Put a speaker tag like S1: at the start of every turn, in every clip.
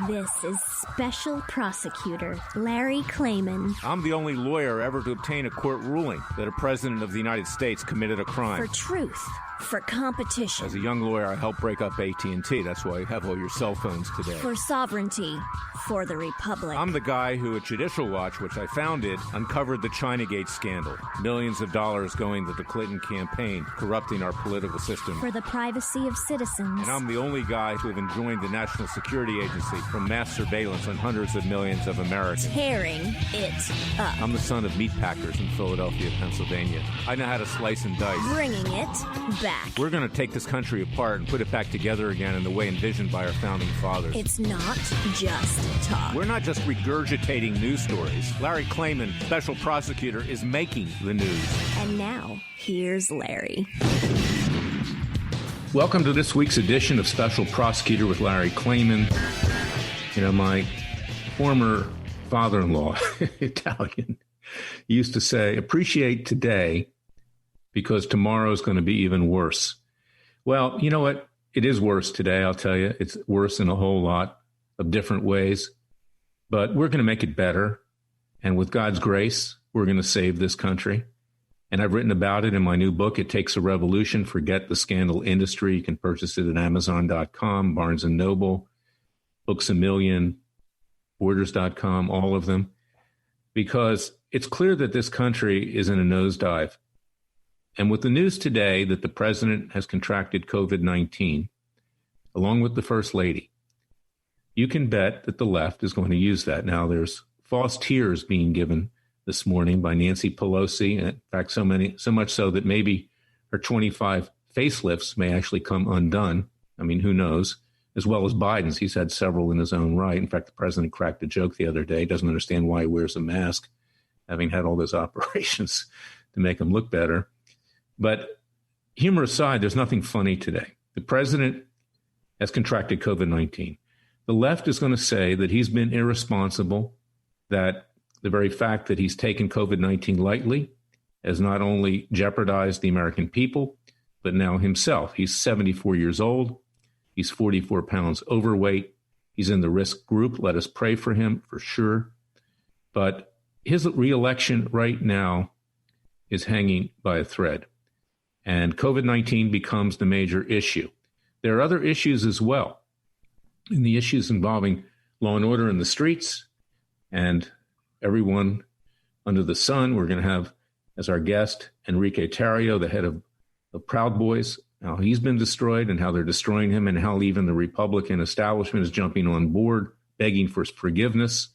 S1: This is Special Prosecutor Larry Klayman.
S2: I'm the only lawyer ever to obtain a court ruling that a president of the United States committed a crime.
S1: For truth. For competition.
S2: As a young lawyer, I helped break up AT&T. That's why you have all your cell phones today.
S1: For sovereignty. For the Republic.
S2: I'm the guy who at Judicial Watch, which I founded, uncovered the Chinagate scandal. Millions of dollars going to the Clinton campaign, corrupting our political system.
S1: For the privacy of citizens.
S2: And I'm the only guy to have enjoined the National Security Agency from mass surveillance on hundreds of millions of Americans.
S1: Tearing it up.
S2: I'm the son of meatpackers in Philadelphia, Pennsylvania. I know how to slice and dice.
S1: Bringing it back.
S2: We're going to take this country apart and put it back together again in the way envisioned by our founding fathers.
S1: It's not just talk.
S2: We're not just regurgitating news stories. Larry Klayman, special prosecutor, is making the news.
S1: And now, here's Larry.
S2: Welcome to this week's edition of Special Prosecutor with Larry Klayman. You know, my former father-in-law, Italian, used to say, appreciate today because tomorrow is going to be even worse. Well, you know what? It is worse today, I'll tell you. It's worse in a whole lot of different ways. But we're going to make it better. And with God's grace, we're going to save this country. And I've written about it in my new book, It Takes a Revolution, Forget the Scandal Industry. You can purchase it at Amazon.com, Barnes & Noble, Books A Million, Borders.com, all of them. Because it's clear that this country is in a nosedive. And with the news today that the president has contracted COVID-19, along with the first lady, you can bet that the left is going to use that. Now, there's false tears being given this morning by Nancy Pelosi. And in fact, so much so that maybe her 25 facelifts may actually come undone. I mean, who knows? As well as Biden's. He's had several in his own right. In fact, the president cracked a joke the other day. Doesn't understand why he wears a mask, having had all those operations to make him look better. But humor aside, there's nothing funny today. The president has contracted COVID-19. The left is going to say that he's been irresponsible, that the very fact that he's taken COVID-19 lightly has not only jeopardized the American people, but now himself. He's 74 years old. He's 44 pounds overweight. He's in the risk group. Let us pray for him for sure. But his reelection right now is hanging by a thread. And COVID-19 becomes the major issue. There are other issues as well. And the issues involving law and order in the streets and everyone under the sun. We're going to have as our guest ENRIQUE TARRIO, the head of Proud Boys, how he's been destroyed and how they're destroying him and how even the Republican establishment is jumping on board, begging for forgiveness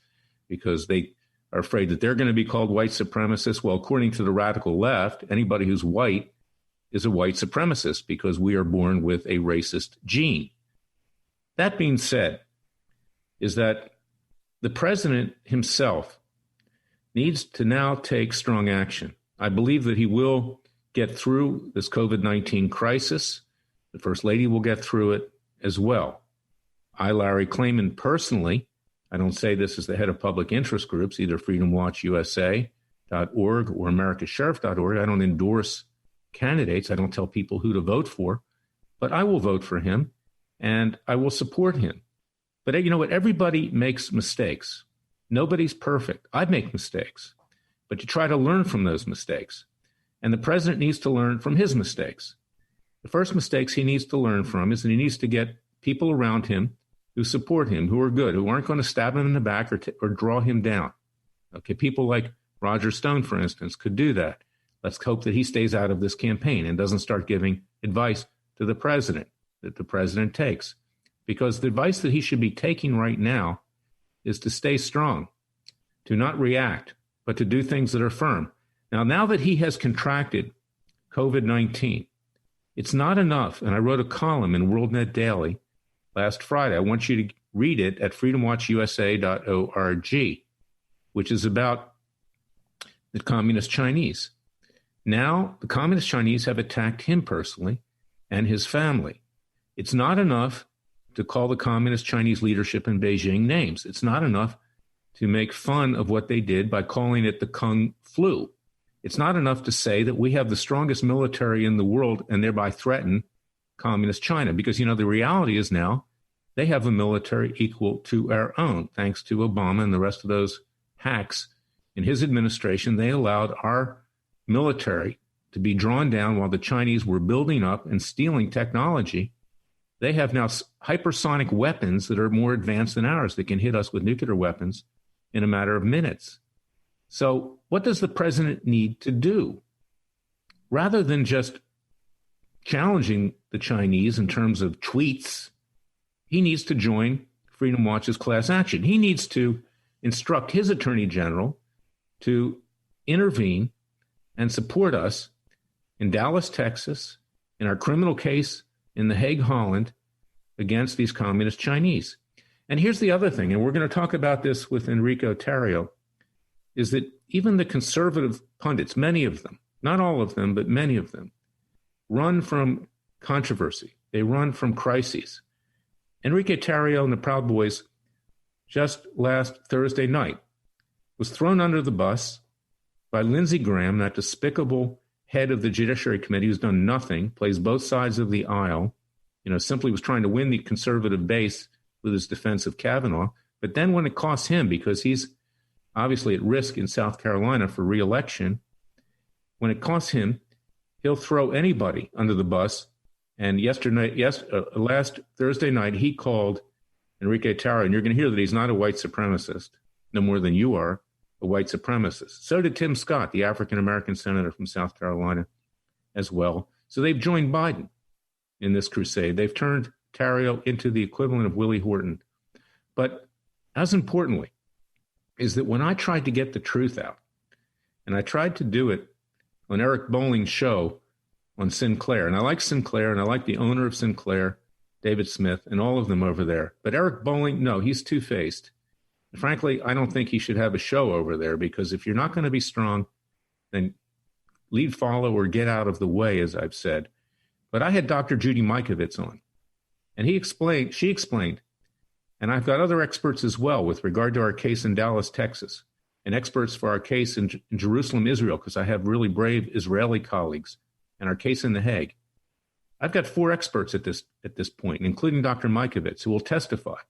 S2: because they are afraid that they're going to be called white supremacists. Well, according to the radical left, anybody who's white is a white supremacist because we are born with a racist gene. That being said, is that the president himself needs to now take strong action. I believe that he will get through this COVID-19 crisis. The First Lady will get through it as well. I, Larry Klayman, personally, I don't say this as the head of public interest groups, either freedomwatchusa.org or americasheriff.org. I don't endorse candidates. I don't tell people who to vote for, but I will vote for him and I will support him. But you know what? Everybody makes mistakes. Nobody's perfect. I make mistakes, but you try to learn from those mistakes. And the president needs to learn from his mistakes. The first mistakes he needs to learn from is that he needs to get people around him who support him, who are good, who aren't going to stab him in the back or draw him down. Okay, people like Roger Stone, for instance, could do that. Let's hope that he stays out of this campaign and doesn't start giving advice to the president that the president takes. Because the advice that he should be taking right now is to stay strong, to not react, but to do things that are firm. Now that he has contracted COVID-19, it's not enough. And I wrote a column in WorldNet Daily last Friday. I want you to read it at freedomwatchusa.org, which is about the communist Chinese. Now, the communist Chinese have attacked him personally and his family. It's not enough to call the communist Chinese leadership in Beijing names. It's not enough to make fun of what they did by calling it the Kung Flu. It's not enough to say that we have the strongest military in the world and thereby threaten communist China. Because, you know, the reality is now they have a military equal to our own. Thanks to Obama and the rest of those hacks in his administration, they allowed our military to be drawn down while the Chinese were building up and stealing technology. They have now hypersonic weapons that are more advanced than ours that can hit us with nuclear weapons in a matter of minutes. So what does the president need to do? Rather than just challenging the Chinese in terms of tweets, he needs to join Freedom Watch's class action. He needs to instruct his attorney general to intervene and support us in Dallas, Texas, in our criminal case in The Hague, Holland, against these communist Chinese. And here's the other thing, and we're going to talk about this with Enrique Tarrio, is that even the conservative pundits, many of them, not all of them, but many of them, run from controversy. They run from crises. Enrique Tarrio and the Proud Boys, just last Thursday night, was thrown under the bus by Lindsey Graham, that despicable head of the Judiciary Committee who's done nothing, plays both sides of the aisle, simply was trying to win the conservative base with his defense of Kavanaugh. But then when it costs him, because he's obviously at risk in South Carolina for re-election, when it costs him, he'll throw anybody under the bus. And last Thursday night, he called Enrique Tarrio, and you're going to hear that he's not a white supremacist, no more than you are a white supremacist. So did Tim Scott, the African-American senator from South Carolina, as well. So they've joined Biden in this crusade. They've turned Tarrio into the equivalent of Willie Horton. But as importantly, is that when I tried to get the truth out, and I tried to do it on Eric Bolling's show on Sinclair, and I like Sinclair, and I like the owner of Sinclair, David Smith, and all of them over there. But Eric Bolling, no, he's two-faced. And frankly, I don't think he should have a show over there, because if you're not going to be strong, then lead, follow, or get out of the way, as I've said. But I had Dr. Judy Mikovits on, and she explained, and I've got other experts as well with regard to our case in Dallas, Texas, and experts for our case in Jerusalem, Israel, because I have really brave Israeli colleagues, and our case in The Hague. I've got 4 experts at this point, including Dr. Mikovits, who will testify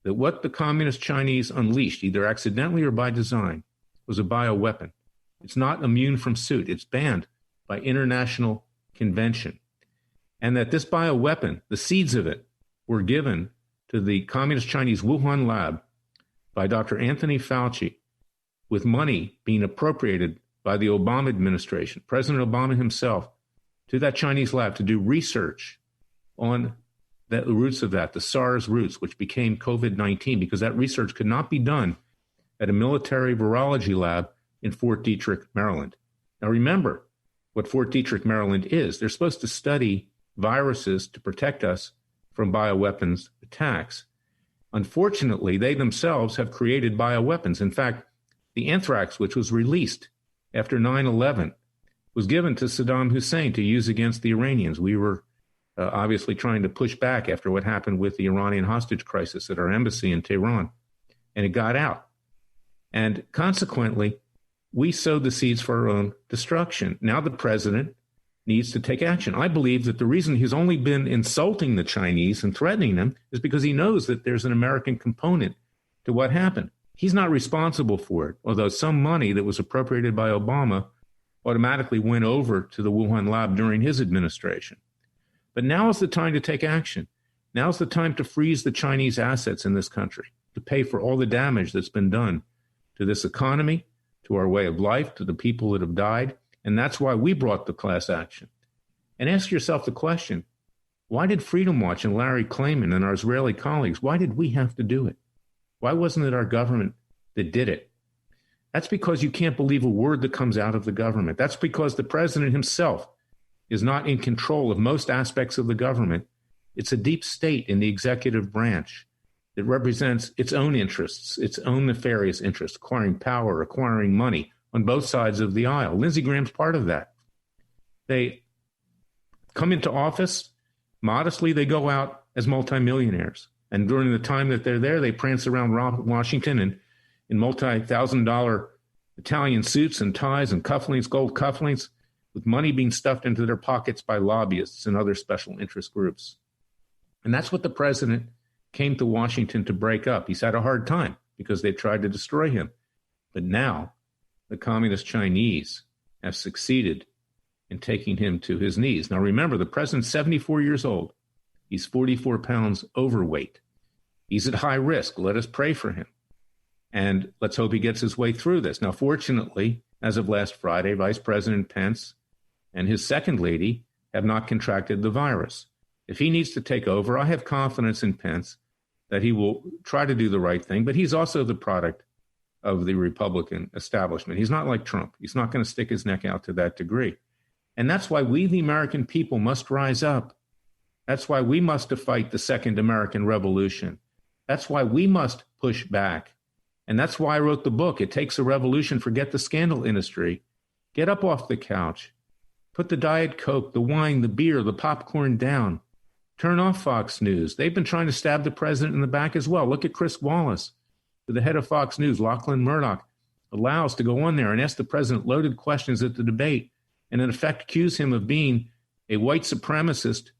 S2: that what the communist Chinese unleashed, either accidentally or by design, was a bioweapon. It's not immune from suit. It's banned by international convention. And that this bioweapon, the seeds of it, were given to the communist Chinese Wuhan lab by Dr. Anthony Fauci, with money being appropriated by the Obama administration, President Obama himself, to that Chinese lab to do research on the roots of that, the SARS roots, which became COVID-19, because that research could not be done at a military virology lab in Fort Detrick, Maryland. Now remember what Fort Detrick, Maryland is. They're supposed to study viruses to protect us from bioweapons attacks. Unfortunately, they themselves have created bioweapons. In fact, the anthrax, which was released after 9/11, was given to Saddam Hussein to use against the Iranians. We were obviously trying to push back after what happened with the Iranian hostage crisis at our embassy in Tehran, and it got out. And consequently, we sowed the seeds for our own destruction. Now the president needs to take action. I believe that the reason he's only been insulting the Chinese and threatening them is because he knows that there's an American component to what happened. He's not responsible for it, although some money that was appropriated by Obama automatically went over to the Wuhan lab during his administration. But now is the time to take action. Now is the time to freeze the Chinese assets in this country, to pay for all the damage that's been done to this economy, to our way of life, to the people that have died. And that's why we brought the class action. And ask yourself the question, why did Freedom Watch and Larry Klayman and our Israeli colleagues, why did we have to do it? Why wasn't it our government that did it? That's because you can't believe a word that comes out of the government. That's because the president himself is not in control of most aspects of the government. It's a deep state in the executive branch that represents its own interests, its own nefarious interests, acquiring power, acquiring money on both sides of the aisle. Lindsey Graham's part of that. They come into office modestly, they go out as multimillionaires. And during the time that they're there, they prance around Washington in multi-$1,000 Italian suits and ties and cufflinks, gold cufflinks, with money being stuffed into their pockets by lobbyists and other special interest groups. And that's what the president came to Washington to break up. He's had a hard time because they've tried to destroy him. But now the communist Chinese have succeeded in taking him to his knees. Now, remember, the president's 74 years old. He's 44 pounds overweight. He's at high risk. Let us pray for him. And let's hope he gets his way through this. Now, fortunately, as of last Friday, Vice President Pence and his second lady have not contracted the virus. If he needs to take over, I have confidence in Pence that he will try to do the right thing, but he's also the product of the Republican establishment. He's not like Trump. He's not going to stick his neck out to that degree. And that's why we, the American people, must rise up. That's why we must fight the Second American Revolution. That's why we must push back. And that's why I wrote the book. It takes a revolution. Forget the scandal industry. Get up off the couch. Put the Diet Coke, the wine, the beer, the popcorn down. Turn off Fox News. They've been trying to stab the president in the back as well. Look at Chris Wallace, the head of Fox News, Lachlan Murdoch, allows to go on there and ask the president loaded questions at the debate and in effect accuse him of being a white supremacist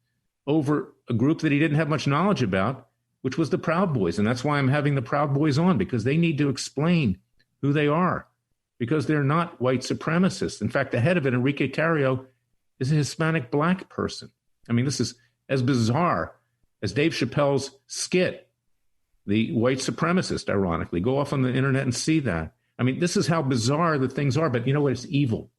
S2: over a group that he didn't have much knowledge about, which was the Proud Boys. And that's why I'm having the Proud Boys on, because they need to explain who they are, because they're not white supremacists. In fact, the head of it, ENRIQUE TARRIO, is a Hispanic black person. I mean, this is as bizarre as Dave Chappelle's skit, The White Supremacist, ironically. Go off on the internet and see that. I mean, this is how bizarre the things are. But you know what? It's evil.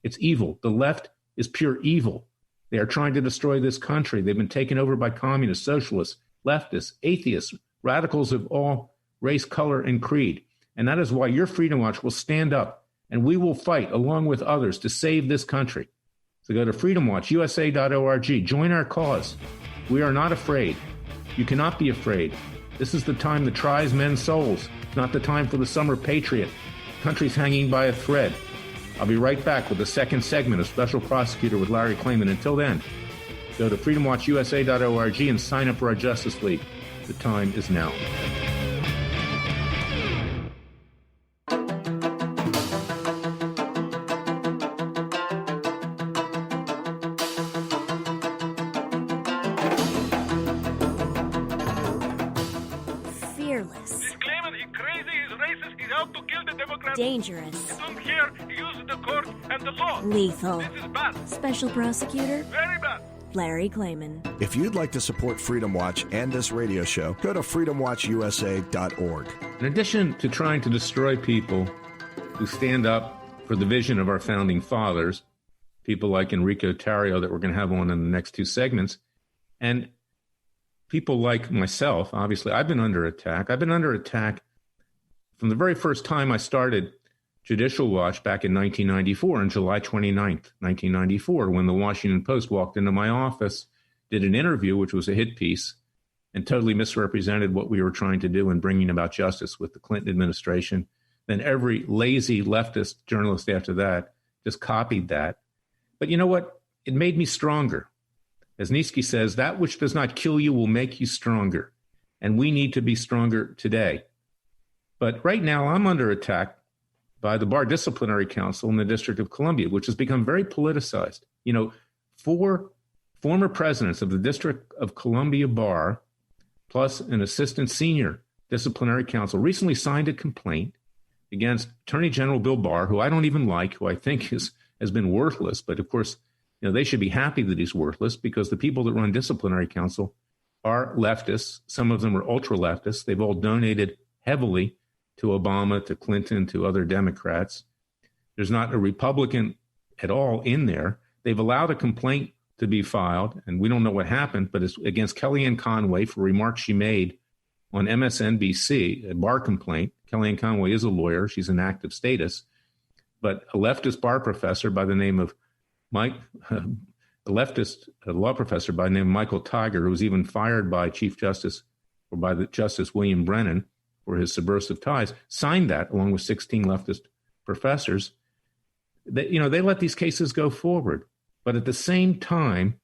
S2: It's evil. The left is pure evil. They are trying to destroy this country. They've been taken over by communists, socialists, leftists, atheists, radicals of all race, color, and creed. And that is why your Freedom Watch will stand up and we will fight along with others to save this country. So go to freedomwatchusa.org. Join our cause. We are not afraid. You cannot be afraid. This is the time that tries men's souls. It's not the time for the summer patriot. The country's hanging by a thread. I'll be right back with the second segment of Special Prosecutor with Larry Klayman. Until then, go to freedomwatchusa.org and sign up for our Justice League. The time is now.
S1: Fearless.
S3: He's claiming he's crazy, he's racist, he's out to kill the Democrats.
S1: Dangerous.
S3: You don't care, he uses the court and the law.
S1: Lethal.
S3: This is bad.
S1: Special Prosecutor
S3: Very bad.
S1: Larry Klayman.
S4: If you'd like to support Freedom Watch and this radio show, go to freedomwatchusa.org.
S2: In addition to trying to destroy people who stand up for the vision of our founding fathers, people like Enrique Tarrio that we're going to have on in the next two segments, and people like myself, obviously, I've been under attack. I've been under attack from the very first time I started Judicial Watch back in 1994, on July 29th, 1994, when the Washington Post walked into my office, did an interview, which was a hit piece, and totally misrepresented what we were trying to do in bringing about justice with the Clinton administration. Then every lazy leftist journalist after that just copied that. But you know what? It made me stronger. As Nietzsche says, that which does not kill you will make you stronger. And we need to be stronger today. But right now, I'm under attack by the Bar Disciplinary Council in the District of Columbia, which has become very politicized. You know, 4 former presidents of the District of Columbia Bar, plus an assistant senior disciplinary counsel, recently signed a complaint against Attorney General Bill Barr, who I don't even like, who I think has been worthless. But of course, you know, they should be happy that he's worthless, because the people that run disciplinary counsel are leftists. Some of them are ultra leftists. They've all donated heavily to Obama, to Clinton, to other Democrats. There's not a Republican at all in there. They've allowed a complaint to be filed, and we don't know what happened, but it's against Kellyanne Conway for remarks she made on MSNBC, a bar complaint. Kellyanne Conway is a lawyer. She's in active status. But a leftist bar professor by the name of a leftist law professor by the name of Michael Tiger, who was even fired by Chief Justice or by the Justice William Brennan for his subversive ties, signed that along with 16 leftist professors. They let these cases go forward. But at the same time,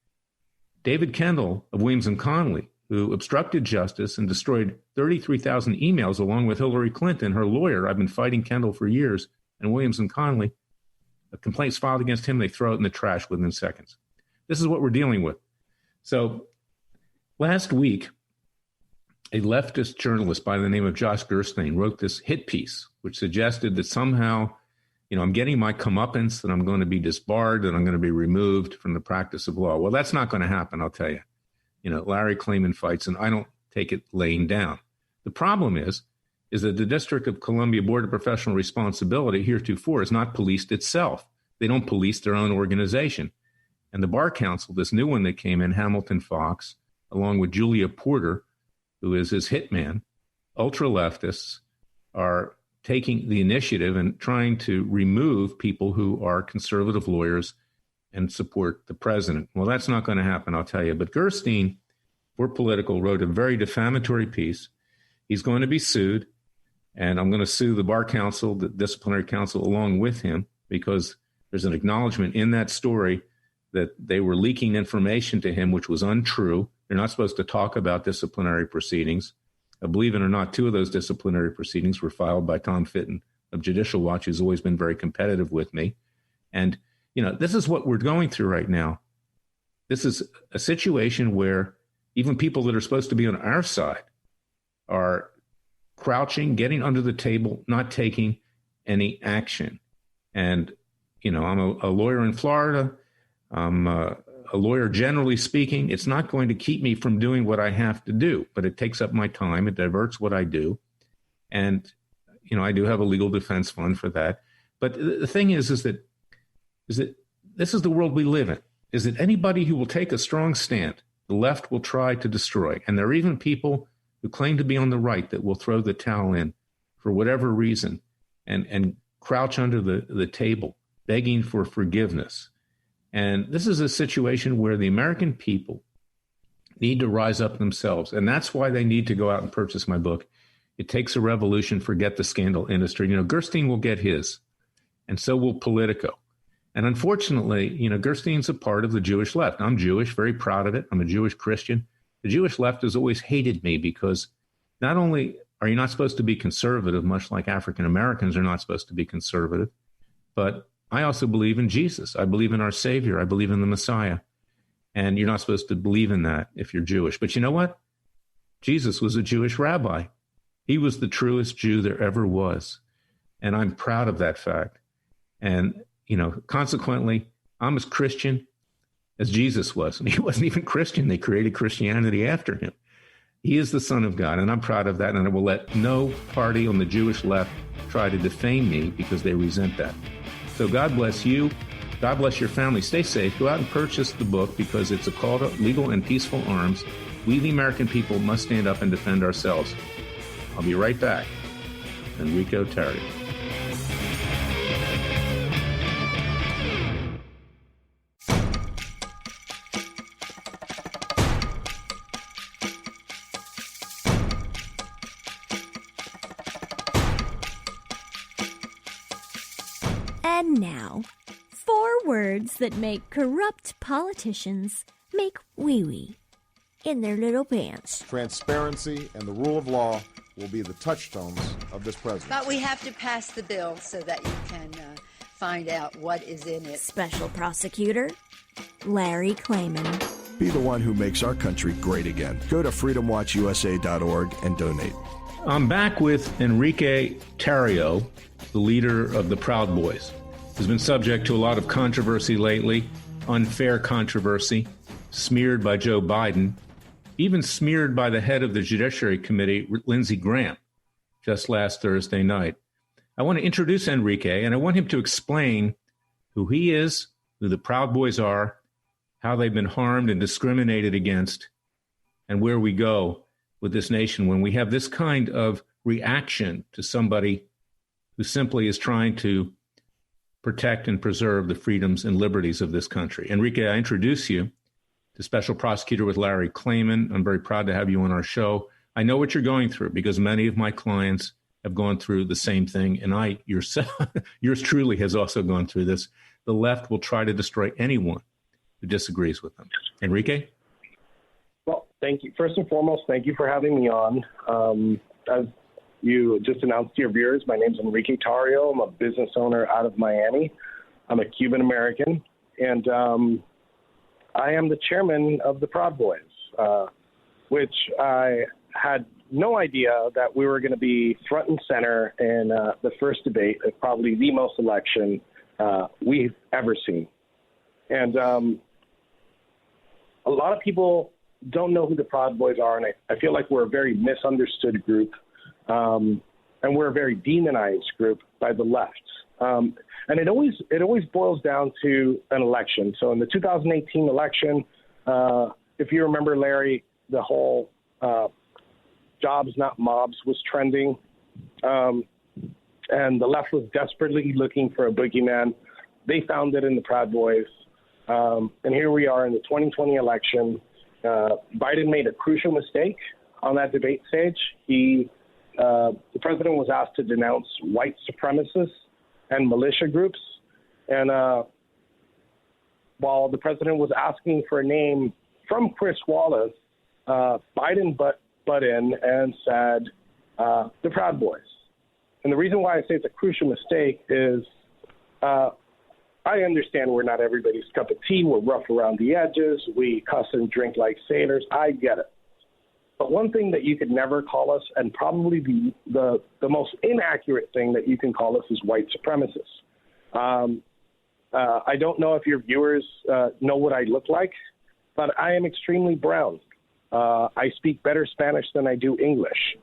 S2: David Kendall of Williams and Connolly, who obstructed justice and destroyed 33,000 emails along with Hillary Clinton, her lawyer, I've been fighting Kendall for years, and Williams and Connolly, a complaint's filed against him, they throw it in the trash within seconds. This is what we're dealing with. So last week, a leftist journalist by the name of Josh Gerstein wrote this hit piece, which suggested that somehow, I'm getting my comeuppance, that I'm going to be disbarred, that I'm going to be removed from the practice of law. Well, that's not going to happen, I'll tell you. Larry Klayman fights, and I don't take it laying down. The problem is that the District of Columbia Board of Professional Responsibility heretofore has not policed itself. They don't police their own organization. And the Bar Council, this new one that came in, Hamilton Fox, along with Julia Porter, who is his hitman, ultra-leftists are taking the initiative and trying to remove people who are conservative lawyers and support the president. Well, that's not going to happen, I'll tell you. But Gerstein, for Political, wrote a very defamatory piece. He's going to be sued, and I'm going to sue the Bar Council, the Disciplinary Council, along with him, because there's an acknowledgement in that story that they were leaking information to him, which was untrue. They're not supposed to talk about disciplinary proceedings. Believe it or not, 2 of those disciplinary proceedings were filed by Tom Fitton of Judicial Watch, who's always been very competitive with me. And, this is what we're going through right now. This is a situation where even people that are supposed to be on our side are crouching, getting under the table, not taking any action. And, I'm a lawyer in Florida. I'm a lawyer, generally speaking. It's not going to keep me from doing what I have to do, but it takes up my time. It diverts what I do. And, I do have a legal defense fund for that. But the thing is that this is the world we live in, is that anybody who will take a strong stand, the left will try to destroy. And there are even people who claim to be on the right that will throw the towel in for whatever reason and crouch under the table, begging for forgiveness. And this is a situation where the American people need to rise up themselves. And that's why they need to go out and purchase my book. It takes a revolution, forget the scandal industry. Gerstein will get his, and so will Politico. And unfortunately, Gerstein's a part of the Jewish left. I'm Jewish, very proud of it. I'm a Jewish Christian. The Jewish left has always hated me because not only are you not supposed to be conservative, much like African Americans are not supposed to be conservative, but I also believe in Jesus. I believe in our Savior. I believe in the Messiah. And you're not supposed to believe in that if you're Jewish. But you know what? Jesus was a Jewish rabbi. He was the truest Jew there ever was. And I'm proud of that fact. And, consequently, I'm as Christian as Jesus was. And he wasn't even Christian. They created Christianity after him. He is the Son of God, and I'm proud of that. And I will let no party on the Jewish left try to defame me because they resent that. So God bless you. God bless your family. Stay safe. Go out and purchase the book because it's a call to legal and peaceful arms. We, the American people, must stand up and defend ourselves. I'll be right back. Enrique Tarrio.
S1: And now, 4 words that make corrupt politicians make wee-wee in their little pants.
S4: Transparency and the rule of law will be the touchstones of this presidency.
S5: But we have to pass the bill so that you can find out what is in it.
S1: Special Prosecutor Larry Klayman.
S4: Be the one who makes our country great again. Go to freedomwatchusa.org and donate.
S2: I'm back with Enrique Tarrio, the leader of the Proud Boys. He's been subject to a lot of controversy lately, unfair controversy, smeared by Joe Biden, even smeared by the head of the Judiciary Committee, Lindsey Graham, just last Thursday night. I want to introduce Enrique, and I want him to explain who he is, who the Proud Boys are, how they've been harmed and discriminated against, and where we go with this nation when we have this kind of reaction to somebody who simply is trying to protect and preserve the freedoms and liberties of this country. Enrique, I introduce you to Special Prosecutor with Larry Klayman. I'm very proud to have you on our show. I know what you're going through because many of my clients have gone through the same thing, and yours truly has also gone through this. The left will try to destroy anyone who disagrees with them. Enrique?
S6: Well, thank you. First and foremost, thank you for having me on. As you just announced to your viewers, my name is Enrique Tarrio. I'm a business owner out of Miami. I'm a Cuban American, and I am the chairman of the Proud Boys, which I had no idea that we were going to be front and center in the first debate of probably the most election we've ever seen. And a lot of people don't know who the Proud Boys are, and I feel like we're a very misunderstood group, and we're a very demonized group by the left. And it always boils down to an election. So in the 2018 election, if you remember, Larry, the whole jobs, not mobs was trending. And the left was desperately looking for a boogeyman. They found it in the Proud Boys. And here we are in the 2020 election. Biden made a crucial mistake on that debate stage. The president was asked to denounce white supremacists and militia groups. And while the president was asking for a name from Chris Wallace, Biden butt in and said, the Proud Boys. And the reason why I say it's a crucial mistake is I understand we're not everybody's cup of tea. We're rough around the edges. We cuss and drink like sailors. I get it. But one thing that you could never call us, and probably the most inaccurate thing that you can call us, is white supremacists. I don't know if your viewers know what I look like, but I am extremely brown. I speak better Spanish than I do English.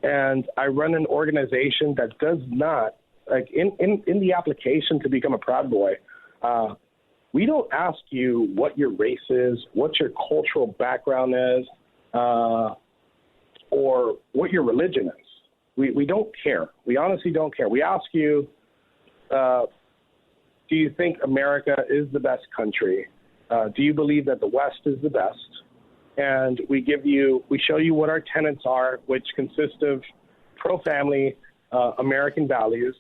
S6: And I run an organization that does not, like in the application to become a Proud Boy, we don't ask you what your race is, what your cultural background is, or what your religion is. We don't care. We honestly don't care. We ask you, do you think America is the best country? Do you believe that the West is the best? And we show you what our tenets are, which consist of pro-family American values.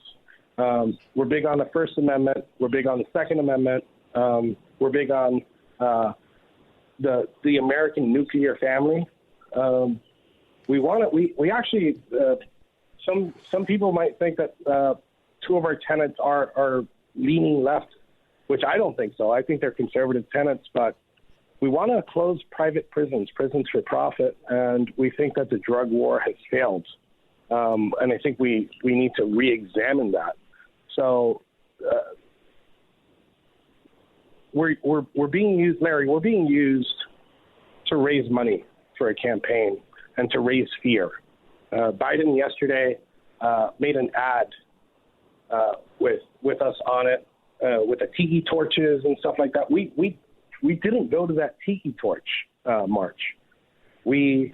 S6: We're big on the First Amendment. We're big on the Second Amendment. We're big on the American nuclear family. We actually, some people might think that two of our tenets are leaning left, which I don't think so. I think they're conservative tenets, but we want to close private prisons for profit, and we think that the drug war has failed. And I think we need to re-examine that. So we're being used, Larry. We're being used to raise money for a campaign and to raise fear. Biden yesterday made an ad with us on it, with the tiki torches and stuff like that. We didn't go to that tiki torch march. We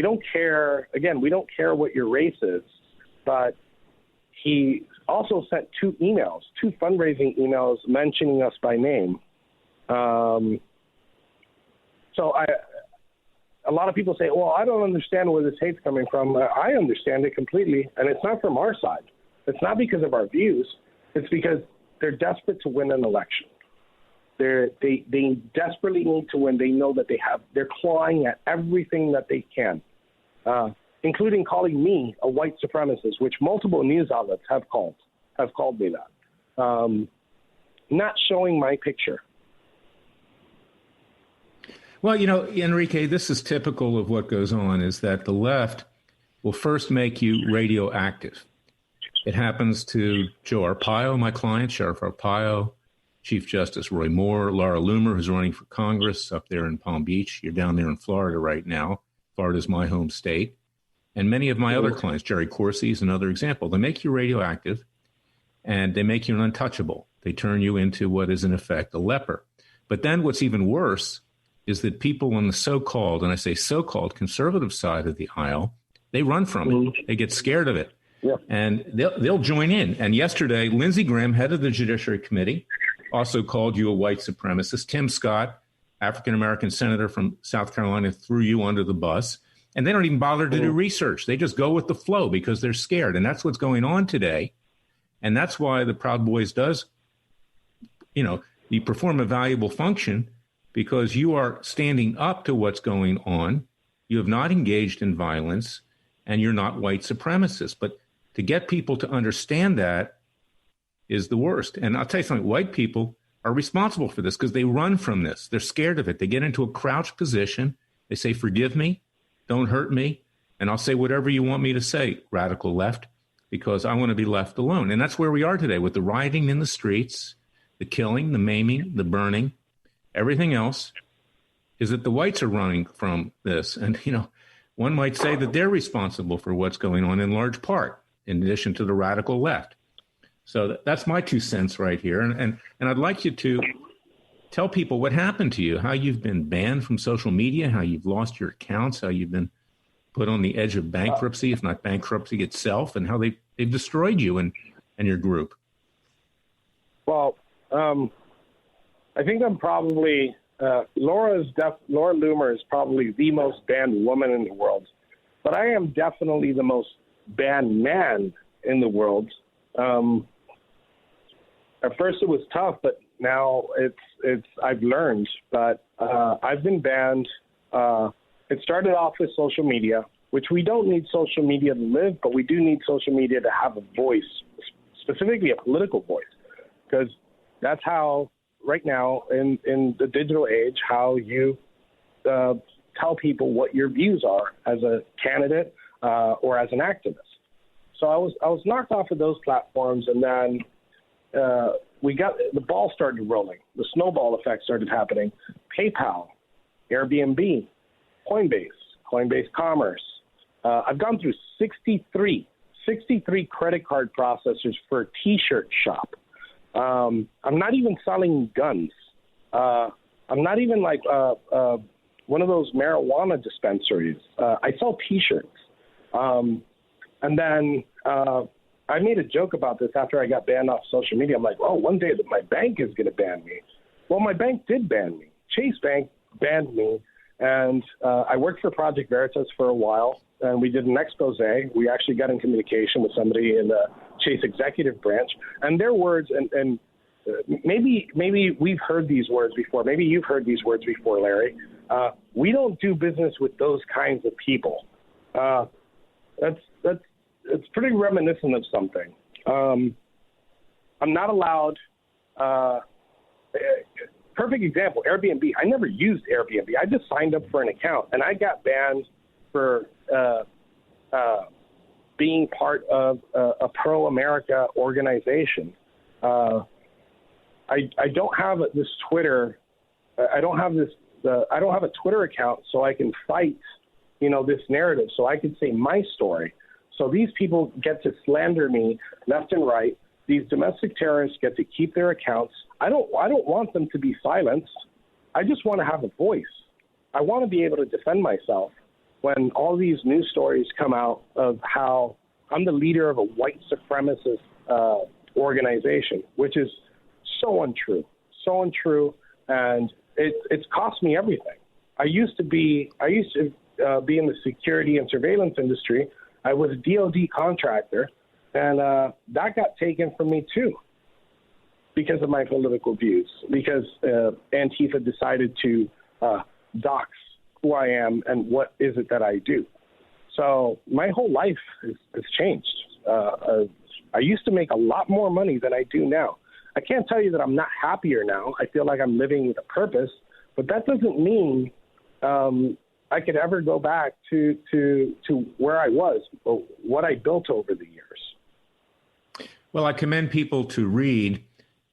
S6: don't care. Again, we don't care what your race is, but he also sent two fundraising emails mentioning us by name. So a lot of people say, well, I don't understand where this hate's coming from. I understand it completely, and it's not from our side. It's not because of our views. It's because they're desperate to win an election. They desperately need to win. They know that they're clawing at everything that they can, including calling me a white supremacist, which multiple news outlets have called me that. Not showing my picture.
S2: Well, Enrique, this is typical of what goes on, is that the left will first make you radioactive. It happens to Joe Arpaio, my client, Sheriff Arpaio, Chief Justice Roy Moore, Laura Loomer, who's running for Congress up there in Palm Beach. You're down there in Florida right now. Florida's my home state. And many of my other clients, Jerry Corsi is another example. They make you radioactive, and they make you an untouchable. They turn you into what is, in effect, a leper. But then what's even worse is that people on the so-called, and I say so-called, conservative side of the aisle, they run from it. They get scared of it. Yeah. And they'll join in. And yesterday, Lindsey Graham, head of the Judiciary Committee, also called you a white supremacist. Tim Scott, African-American senator from South Carolina, threw you under the bus. And they don't even bother to do research. They just go with the flow because they're scared. And that's what's going on today. And that's why the Proud Boys does, you perform a valuable function, because you are standing up to what's going on. You have not engaged in violence, and you're not white supremacists. But to get people to understand that is the worst. And I'll tell you something, white people are responsible for this because they run from this. They're scared of it. They get into a crouched position. They say, forgive me. don't hurt me, and I'll say whatever you want me to say, radical left, because I want to be left alone. And that's where we are today with the rioting in the streets, the killing, the maiming, the burning, everything else, is that the whites are running from this. And, one might say that they're responsible for what's going on in large part, in addition to the radical left. So that's my 2 cents right here. And I'd like you to tell people what happened to you, how you've been banned from social media, how you've lost your accounts, how you've been put on the edge of bankruptcy, if not bankruptcy itself, and how they've destroyed you and your group.
S6: Well, I think I'm probably Laura Loomer is probably the most banned woman in the world, but I am definitely the most banned man in the world. At first it was tough, but now it's I've learned. But I've been banned. It started off with social media, which we don't need social media to live, but we do need social media to have a voice, specifically a political voice, because that's how right now in the digital age, how you tell people what your views are as a candidate or as an activist. So I was knocked off of those platforms, and then the ball started rolling. The snowball effect started happening. PayPal, Airbnb, Coinbase Commerce. I've gone through 63 credit card processors for a T-shirt shop. I'm not even selling guns. I'm not even like one of those marijuana dispensaries. I sell T-shirts. And then I made a joke about this after I got banned off social media. I'm like, oh, one day my bank is going to ban me. Well, my bank did ban me. Chase Bank banned me. And I worked for Project Veritas for a while, and we did an expose. We actually got in communication with somebody in the Chase executive branch, and their words, and maybe we've heard these words before. Maybe you've heard these words before, Larry. We don't do business with those kinds of people. It's pretty reminiscent of something. I'm not allowed. Perfect example, Airbnb. I never used Airbnb. I just signed up for an account, and I got banned for being part of a pro-America organization. I don't have this Twitter. I don't have a Twitter account, so I can fight, this narrative, so I can say my story. So these people get to slander me left and right. These domestic terrorists get to keep their accounts. I don't want them to be silenced. I just want to have a voice. I want to be able to defend myself when all these news stories come out of how I'm the leader of a white supremacist organization, which is so untrue, and it's cost me everything. I used to be in the security and surveillance industry. I was a DoD contractor, and that got taken from me too because of my political views, because Antifa decided to dox who I am and what is it that I do. So my whole life has changed. I used to make a lot more money than I do now. I can't tell you that I'm not happier now. I feel like I'm living with a purpose, but that doesn't mean I could ever go back to where I was, or what I built over the years.
S2: Well, I commend people to read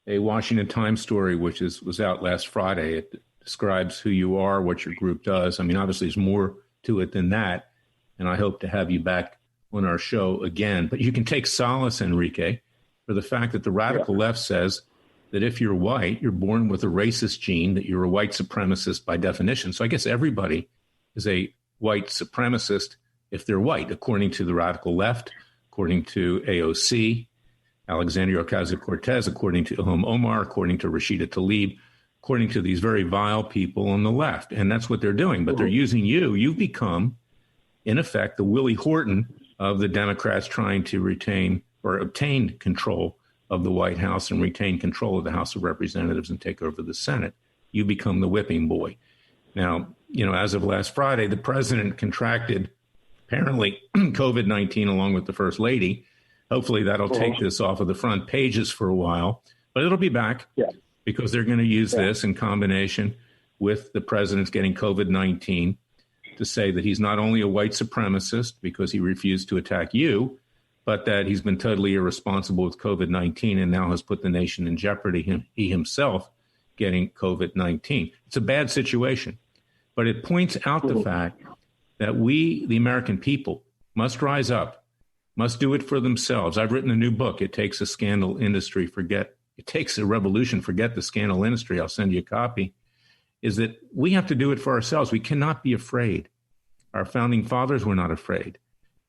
S2: a Washington Times story, which was out last Friday. It describes who you are, what your group does. I mean, obviously, there's more to it than that, and I hope to have you back on our show again. But you can take solace, Enrique, for the fact that the radical left says that if you're white, you're born with a racist gene, that you're a white supremacist by definition. So I guess everybody is a white supremacist if they're white, according to the radical left, according to AOC, Alexandria Ocasio-Cortez, according to Ilham Omar, according to Rashida Tlaib, according to these very vile people on the left. And that's what they're doing. But they're using you. You've become, in effect, the Willie Horton of the Democrats trying to retain or obtain control of the White House and retain control of the House of Representatives and take over the Senate. You become the whipping boy. Now, as of last Friday, the president contracted, apparently, COVID-19 along with the first lady. Hopefully that'll take this off of the front pages for a while, but it'll be back because they're going to use this in combination with the president's getting COVID-19 to say that he's not only a white supremacist because he refused to attack you, but that he's been totally irresponsible with COVID-19 and now has put the nation in jeopardy, he himself getting COVID-19. It's a bad situation, but it points out the fact that we, the American people, must rise up, must do it for themselves. I've written a new book, It Takes a Scandal Industry, It Takes a Revolution, Forget the Scandal Industry. I'll send you a copy. Is that we have to do it for ourselves. We cannot be afraid. Our founding fathers were not afraid,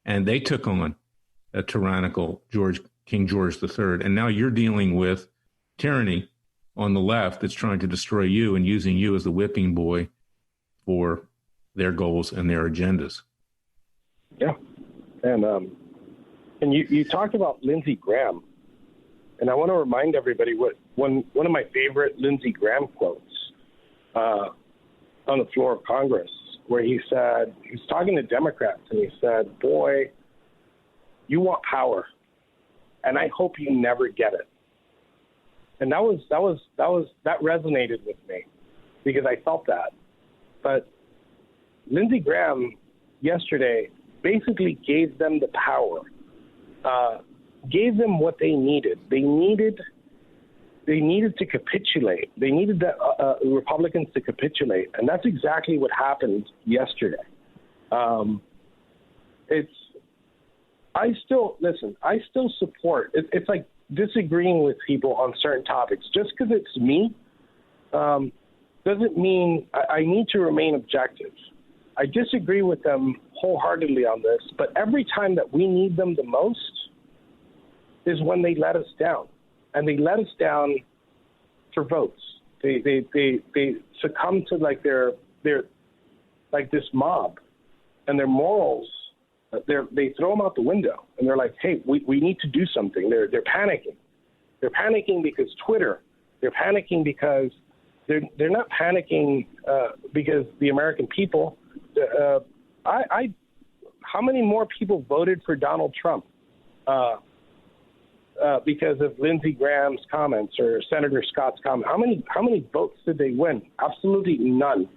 S2: and they took on a tyrannical King George III. And now you're dealing with tyranny on the left that's trying to destroy you and using you as the whipping boy for their goals and their agendas.
S6: Yeah. And you talked about Lindsey Graham, and I want to remind everybody one of my favorite Lindsey Graham quotes on the floor of Congress, where he was talking to Democrats, and he said, "Boy, you want power, and I hope you never get it." And that resonated with me because I felt that. But Lindsey Graham yesterday basically gave them the power, gave them what they needed. They needed to capitulate. They needed the Republicans to capitulate, and that's exactly what happened yesterday. I still support. It's like disagreeing with people on certain topics. Just because it's me doesn't mean I need to remain objective. I disagree with them wholeheartedly on this, but every time that we need them the most is when they let us down. And they let us down for votes. They succumb to like their like this mob, and their morals. They throw them out the window, and they're like, "Hey, we need to do something." They're panicking. They're panicking because Twitter. They're panicking because they're not panicking because the American people. How many more people voted for Donald Trump? Because of Lindsey Graham's comments or Senator Scott's comment. How many votes did they win? Absolutely none.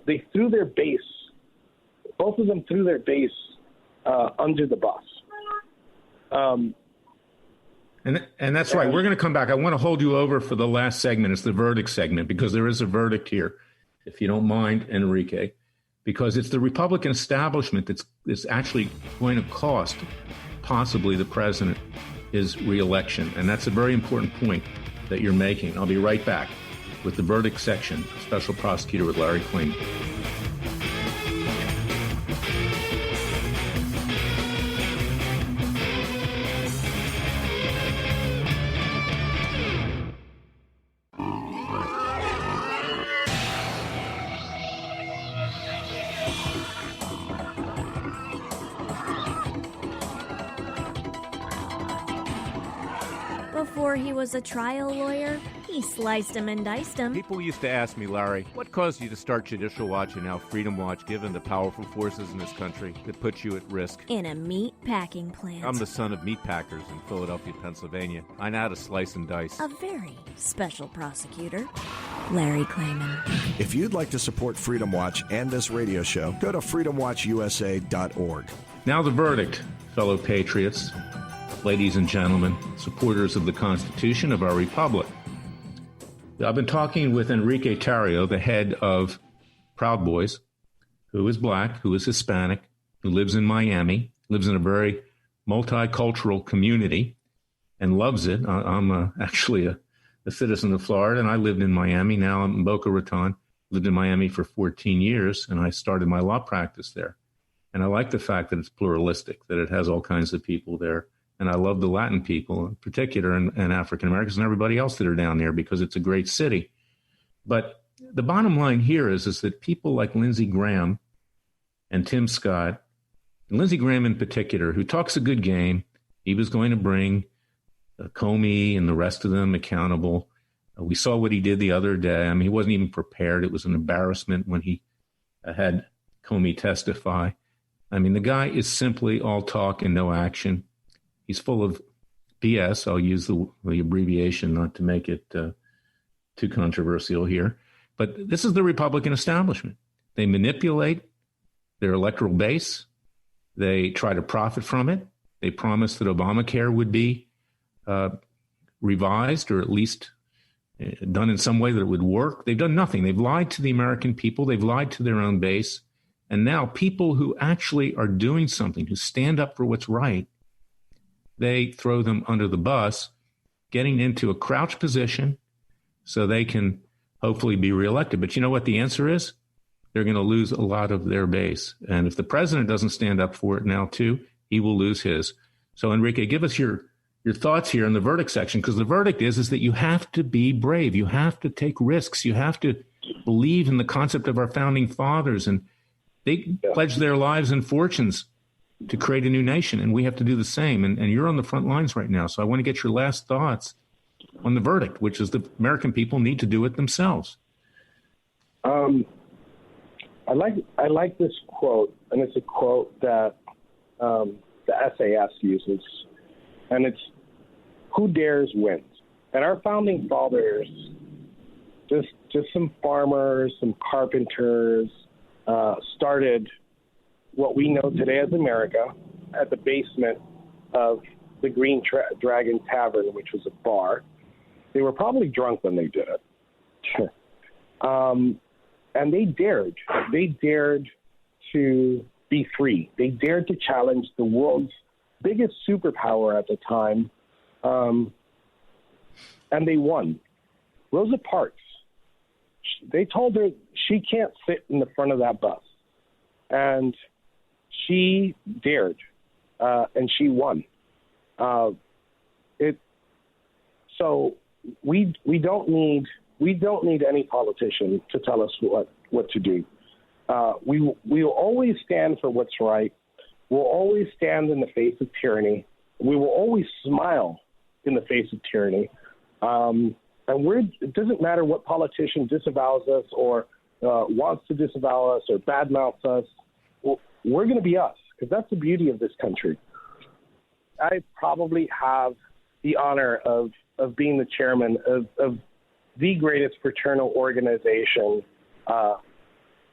S6: They threw their base. Both of them threw their base under the bus.
S2: And that's right. We're going to come back. I want to hold you over for the last segment. It's the verdict segment, because there is a verdict here, if you don't mind, Enrique, because it's the Republican establishment that's actually going to cost possibly the president his reelection. And that's a very important point that you're making. I'll be right back with the verdict section, Special Prosecutor with Larry Klayman.
S1: Before he was a trial lawyer, he sliced him and diced him.
S7: People used to ask me, Larry, what caused you to start Judicial Watch and now Freedom Watch, given the powerful forces in this country that put you at risk?
S1: In a meat packing plant.
S7: I'm the son of meat packers in Philadelphia, Pennsylvania. I know how to slice and dice.
S1: A very special prosecutor, Larry Klayman.
S4: If you'd like to support Freedom Watch and this radio show, go to freedomwatchusa.org.
S2: Now the verdict, fellow patriots, ladies and gentlemen, supporters of the Constitution of our Republic. I've been talking with Enrique Tarrio, the head of Proud Boys, who is black, who is Hispanic, who lives in Miami, lives in a very multicultural community and loves it. I'm actually a citizen of Florida, and I lived in Miami. Now I'm in Boca Raton, lived in Miami for 14 years, and I started my law practice there. And I like the fact that it's pluralistic, that it has all kinds of people there. And I love the Latin people in particular, and African Americans and everybody else that are down there, because it's a great city. But the bottom line here is that people like Lindsey Graham and Tim Scott, and Lindsey Graham in particular, who talks a good game, he was going to bring Comey and the rest of them accountable. We saw what he did the other day. I mean, he wasn't even prepared. It was an embarrassment when he had Comey testify. I mean, the guy is simply all talk and no action. He's full of BS. I'll use the abbreviation not to make it too controversial here. But this is the Republican establishment. They manipulate their electoral base. They try to profit from it. They promised that Obamacare would be revised, or at least done in some way that it would work. They've done nothing. They've lied to the American people. They've lied to their own base. And now people who actually are doing something, who stand up for what's right, they throw them under the bus, getting into a crouch position so they can hopefully be reelected. But you know what the answer is? They're going to lose a lot of their base. And if the president doesn't stand up for it now, too, he will lose his. So, Enrique, give us your thoughts here in the verdict section, because the verdict is that you have to be brave. You have to take risks. You have to believe in the concept of our founding fathers. And they pledged their lives and fortunes to create a new nation, and we have to do the same. And you're on the front lines right now. So I want to get your last thoughts on the verdict, which is the American people need to do it themselves.
S6: I like this quote, and it's a quote that the SAS uses, and it's, "Who dares wins." And our founding fathers, just some farmers, some carpenters, started what we know today as America at the basement of the Green Dragon Tavern, which was a bar. They were probably drunk when they did it. And they dared to be free. They dared to challenge the world's biggest superpower at the time. And they won. Rosa Parks, they told her she can't sit in the front of that bus. And she dared, and she won. So we don't need any politician to tell us what to do. We will always stand for what's right. We'll always stand in the face of tyranny. We will always smile in the face of tyranny. And it doesn't matter what politician disavows us or wants to disavow us or badmouths us. We're going to be us, because that's the beauty of this country. I probably have the honor of being the chairman of the greatest fraternal organization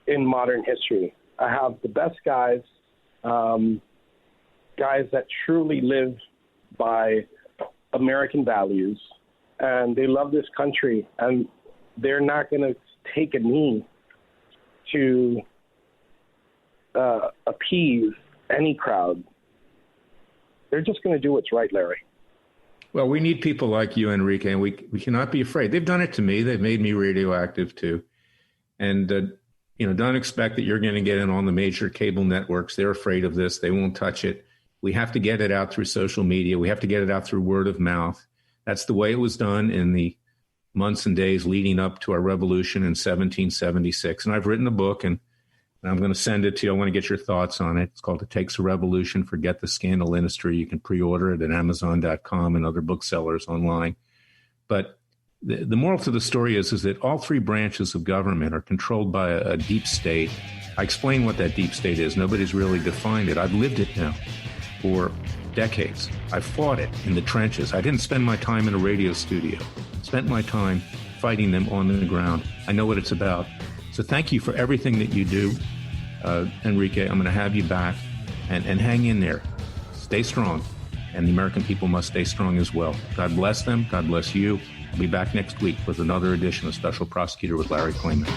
S6: in modern history. I have the best guys that truly live by American values, and they love this country, and they're not going to take a knee to appease any crowd. They're just going to do what's right, Larry.
S2: Well, we need people like you, Enrique, and we cannot be afraid. They've done it to me. They've made me radioactive, too. And, don't expect that you're going to get in on the major cable networks. They're afraid of this. They won't touch it. We have to get it out through social media. We have to get it out through word of mouth. That's the way it was done in the months and days leading up to our revolution in 1776. And I've written a book, and I'm going to send it to you. I want to get your thoughts on it. It's called It Takes a Revolution, Forget the Scandal Industry. You can pre-order it at Amazon.com and other booksellers online. But the moral to the story is that all three branches of government are controlled by a deep state. I explain what that deep state is. Nobody's really defined it. I've lived it now for decades. I fought it in the trenches. I didn't spend my time in a radio studio. I spent my time fighting them on the ground. I know what it's about. So thank you for everything that you do, Enrique. I'm going to have you back and hang in there. Stay strong. And the American people must stay strong as well. God bless them. God bless you. I'll be back next week with another edition of Special Prosecutor with Larry Klayman.